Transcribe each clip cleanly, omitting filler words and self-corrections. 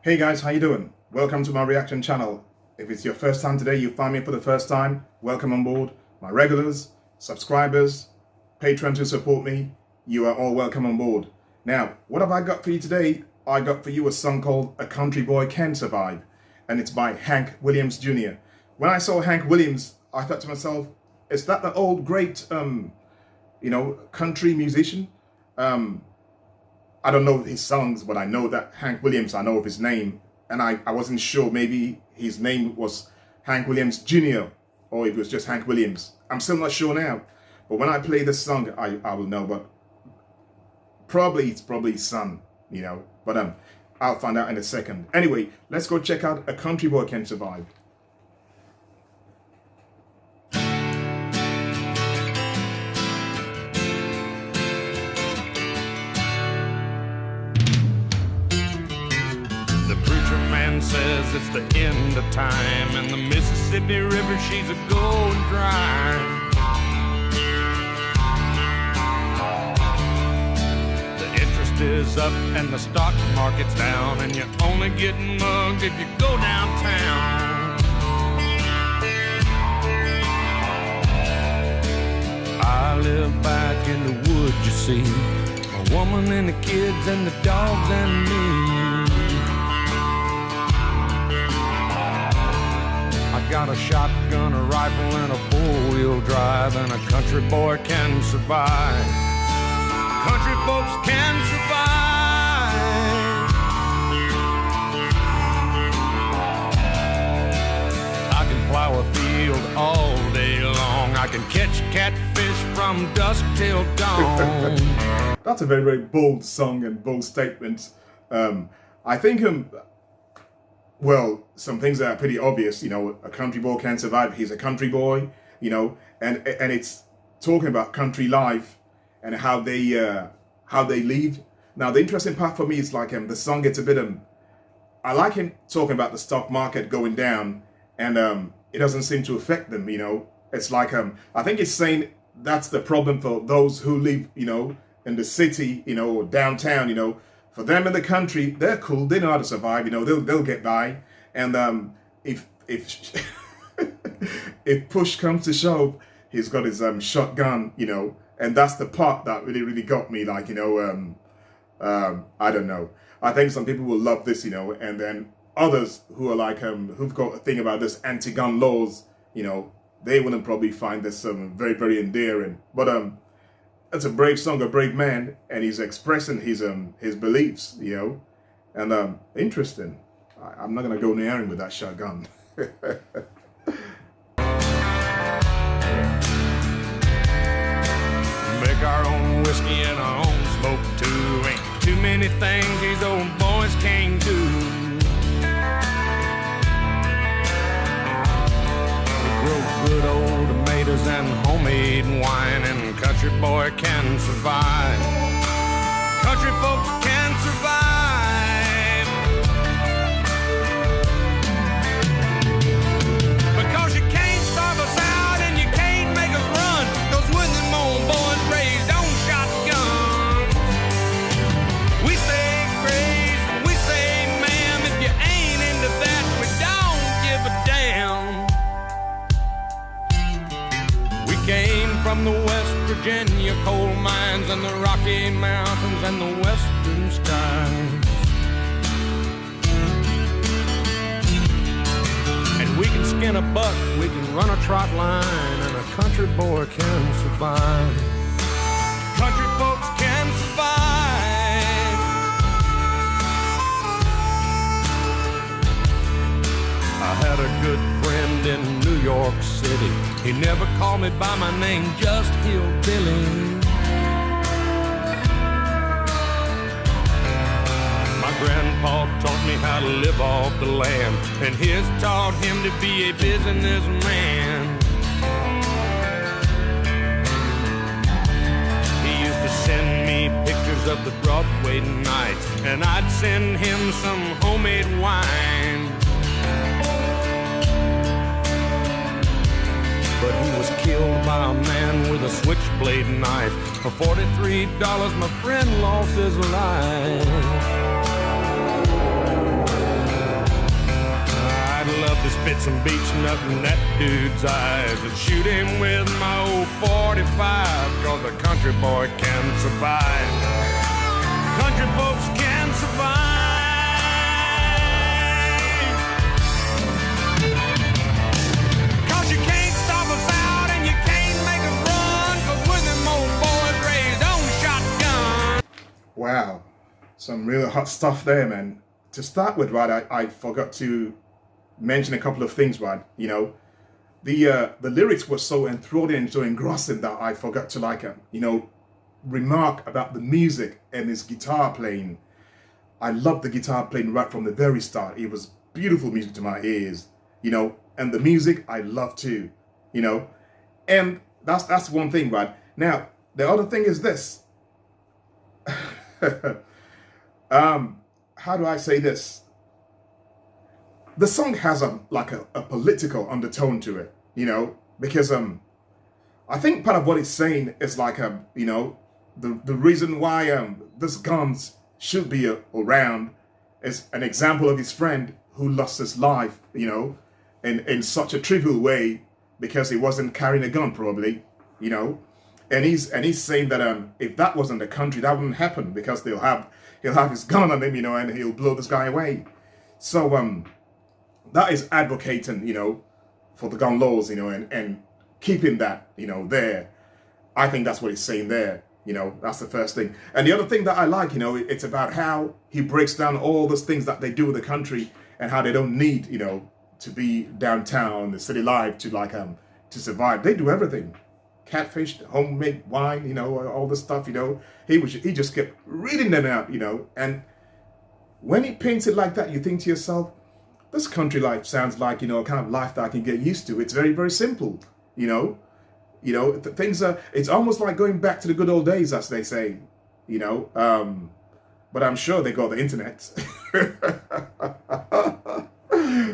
Hey guys, how you doing? Welcome to my reaction channel. If it's your first time today, you find me for the first time, welcome on board. My regulars, subscribers, patrons who support me, you are all welcome on board. Now, what have I got for you today? I got for you a song called A Country Boy Can Survive, and it's by Hank Williams Jr. When I saw Hank Williams, I thought to myself, is that the old great, country musician? I don't know his songs, but I know that Hank Williams, I know of his name. And I wasn't sure, maybe his name was Hank Williams Jr. or it was just Hank Williams. I'm still not sure now. But when I play this song, I will know. But it's probably his son, But I'll find out in a second. Anyway, let's go check out A Country Boy Can Survive. Says it's the end of time and the Mississippi River, she's a going dry. The interest is up and the stock market's down, and you're only getting mugged if you go downtown. I live back in the woods, you see, a woman and the kids and the dogs and me. Got a shotgun, a rifle, and a four-wheel drive, and a country boy can survive. Country folks can survive. I can plow a field all day long. I can catch catfish from dusk till dawn. That's a very, very bold song and bold statement. I think well, some things that are pretty obvious, a country boy can survive. He's a country boy, and it's talking about country life and how they live. Now, the interesting part for me is like the song gets a bit I like him talking about the stock market going down, and it doesn't seem to affect them. It's like I think it's saying that's the problem for those who live, in the city, or downtown, For them in the country, they're cool. They know how to survive. They'll get by. And if if push comes to shove, he's got his shotgun. And that's the part that really got me. Like I don't know. I think some people will love this. And then others who are like who've got a thing about this anti-gun laws. They wouldn't probably find this very, very endearing. But it's a brave song, a brave man, and he's expressing his beliefs, and interesting. I'm not gonna go near him with that shotgun. Make our own whiskey and our own smoke too. Ain't too many things these old boys can't do. We grow good old tomatoes and homemade wine, and country boy can survive. Country folks can survive. Because you can't starve us out and you can't make us run. Those with them old boys raised on shotguns. We say grace, we say ma'am. If you ain't into that, we don't give a damn. We came from the West Virginia coal mines and the Rocky Mountains and the western skies. And we can skin a buck, we can run a trot line, and a country boy can survive. Country folks can survive. I had a good friend in New York City. He never called me by my name, just Hillbilly. My grandpa taught me how to live off the land, and his taught him to be a businessman. He used to send me pictures of the Broadway nights, and I'd send him some homemade wine. But he was killed by a man with a switchblade knife. For $43, my friend lost his life. spit some beach nut in that dude's eyes and shoot him with my old 45, cause a country boy can survive. Country folks can survive. Cause you can't stop us out and you can't make us run, cause we're them old boys raised on shotgun. Wow, some really hot stuff there, man. To start with, right, I forgot to mention a couple of things, right? You know, the lyrics were so enthralling and so engrossing that I forgot to remark about the music and his guitar playing. I loved the guitar playing right from the very start. It was beautiful music to my ears, and the music I love too, and that's one thing, right? Now, the other thing is this. How do I say this? The song has a political undertone to it, because I think part of what it's saying is the reason why this guns should be around is an example of his friend who lost his life, in such a trivial way because he wasn't carrying a gun probably, and he's saying that if that wasn't the country, that wouldn't happen because he'll have his gun on him, and he'll blow this guy away. So that is advocating, for the gun laws, and keeping that, there. I think that's what he's saying there. That's the first thing. And the other thing that I like, it's about how he breaks down all those things that they do in the country and how they don't need, to be downtown, the city life to survive. They do everything. Catfish, homemade wine, all this stuff, he just kept reading them out, and when he paints it like that, you think to yourself, this country life sounds like, a kind of life that I can get used to. It's very, very simple, things are, it's almost like going back to the good old days, as they say, but I'm sure they got the internet.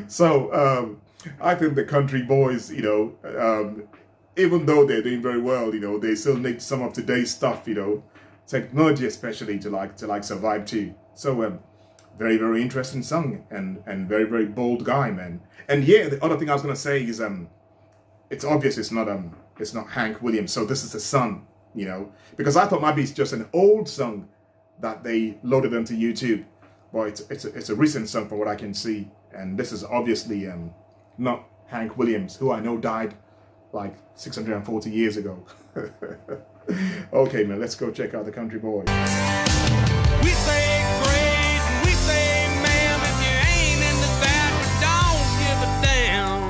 So, I think the country boys, even though they're doing very well, they still need some of today's stuff, technology especially to survive too. So, very, very interesting song and very, very bold guy, man. And yeah, the other thing I was gonna say is it's obvious it's not Hank Williams. So this is the son, because I thought maybe it's just an old song that they loaded onto YouTube, but it's a recent song from what I can see. And this is obviously not Hank Williams, who I know died like 640 years ago. Okay, man, let's go check out the Country Boy. We say great, and we say ma'am, if you ain't into that, don't give a damn.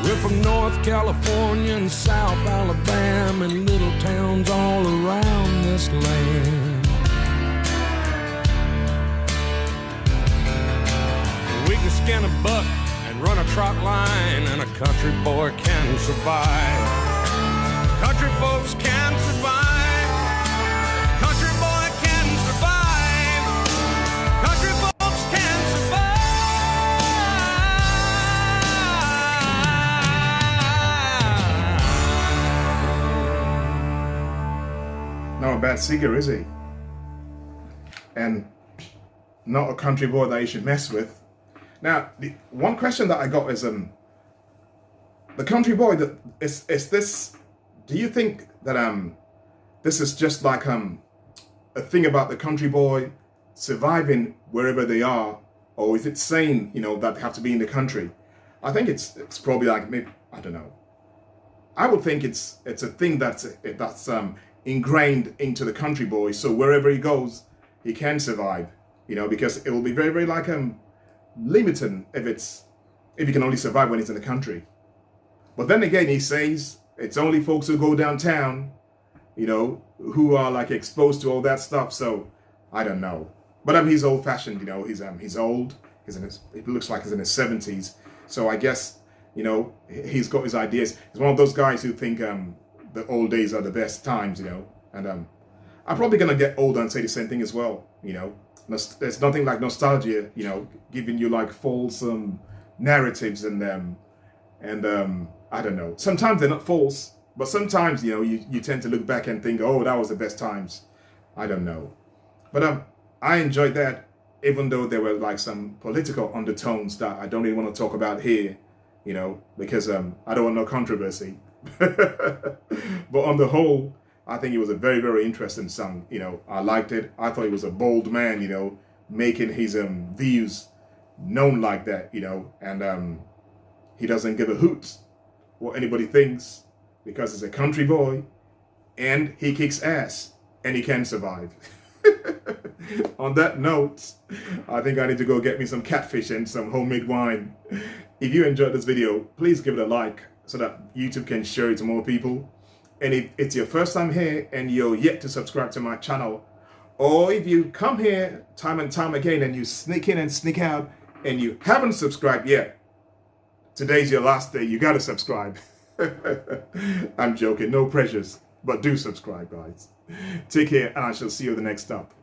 We're from North California and South Alabama and little towns all around this land. We can skin a buck and run a trot line, and a country boy can survive. Country folks can survive. Country boy can survive. Country folks can survive. Not a bad singer, is he? And not a country boy that you should mess with. Now, the one question that I got is, the Country Boy, is this, do you think that this is just like a thing about the country boy surviving wherever they are, or is it saying, that they have to be in the country? I think it's probably like, maybe, I don't know. I would think it's a thing that's ingrained into the country boy, so wherever he goes, he can survive, because it will be very, very like limiting if you can only survive when it's in the country. But then again, he says it's only folks who go downtown, who are like exposed to all that stuff. So I don't know. But he's old fashioned, he's old. It looks like he's in his 70s. So I guess, he's got his ideas. He's one of those guys who think the old days are the best times, and I'm probably gonna get older and say the same thing as well, There's nothing like nostalgia, giving you like false narratives and I don't know. Sometimes they're not false, but sometimes, you tend to look back and think, oh, that was the best times. I don't know. But I enjoyed that. even though there were like some political undertones that I don't even want to talk about here, you know, because I don't want no controversy. But on the whole, I think it was a very, very interesting song. You know, I liked it. I thought he was a bold man, you know, making his views known like that, you know, and he doesn't give a hoot what anybody thinks because he's a country boy and he kicks ass and he can survive. On that note, I think I need to go get me some catfish and some homemade wine. If you enjoyed this video, please give it a like so that YouTube can share it to more people. And if it's your first time here and you're yet to subscribe to my channel, or if you come here time and time again and you sneak in and sneak out and you haven't subscribed yet, today's your last day. You got to subscribe. I'm joking. No pressures. But do subscribe, guys. Take care, and I shall see you at the next stop.